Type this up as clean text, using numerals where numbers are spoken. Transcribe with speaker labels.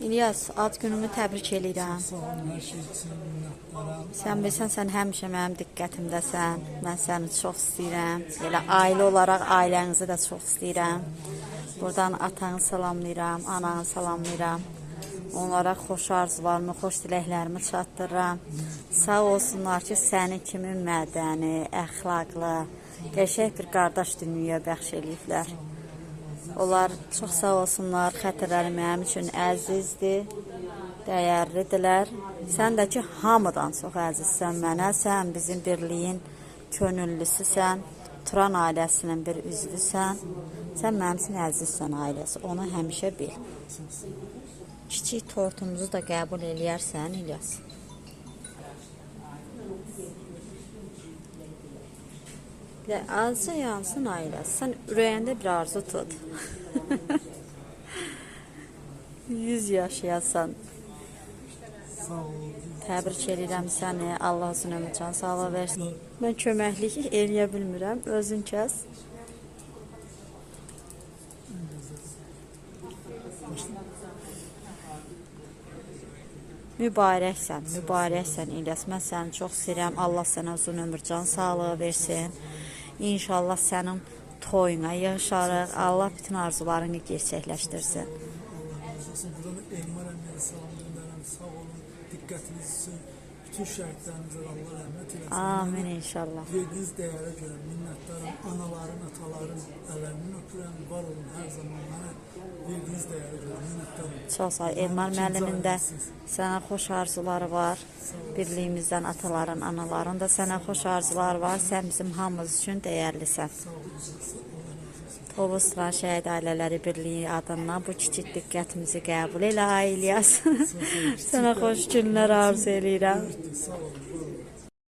Speaker 1: İlyas, ad günümü təbrik edirəm.
Speaker 2: Sağ olun, hər şey üçün minnətdaram.
Speaker 1: Sən bilsən, sən həmişə mənim diqqətimdəsən. Mən səni çox istəyirəm. Elə ailə olaraq ailənizi də çox istəyirəm. Buradan atanı salamlayıram, ananı salamlayıram. Onlara xoş arzularımı, xoş diləklərimi çatdırıram. Sağ olsunlar ki, sənin kimi mədəni, əxlaqlı, qəşəng bir qardaş dünyaya bəxş eləyiblər. Onlar çox sağ olsunlar, xətirləri mənim üçün əzizdir, dəyərlidirlər. Sən də ki, hamıdan çox əzizsən mənə, sən bizim birliyin könüllüsüsən, Turan ailəsinin bir üzvüsən. Sən mənim üçün əzizsən ailəsi, onu həmişə bil. Kiçik tortumuzu da qəbul eləyərsən, İlyas. Azca yansın ailəsi, sən ürəyində bir arzu tut. 100 yaşayasan.
Speaker 2: Sağ olun.
Speaker 1: Təbrik edirəm səni, Allah uzun ömür can sağlığı versin. Mən köməklik eləyə bilmirəm, özün kəs. Mübarəksən İlyas. Mən səni çox istəyirəm. Allah sənə uzun ömür can sağlığı versin. İnşallah sənin toyuna yığışarıq. Allah bütün arzularını gerçəkləşdirsin.
Speaker 2: Buradan Elmar əmləri salamlayıram. Sağ olun, diqqətiniz üçün. Bütün şəhidlərimizə Allah rəhmət eləsin.
Speaker 1: Amin inşallah.
Speaker 2: Verdiyiniz dəyərə görə minnətdaram. Anaların, ataların əllərindən öpürəm. Var olun hər zaman mənə verdiyiniz dəyərə görə minnətdaram.
Speaker 1: Çox sağ ol. Elmar müəllimin də sənə xoş arzuları var. Birliyimizdən ataların, anaların da sənə xoş arzuları var. Sən bizim hamımız üçün dəyərlisən. Tovuz-Turan Şəhid Ailələri Birliyi adından bu kiçik diqqətimizi qəbul elə, İlyas. Sənə xoş günlər arzu edirəm.
Speaker 2: Sağ olun.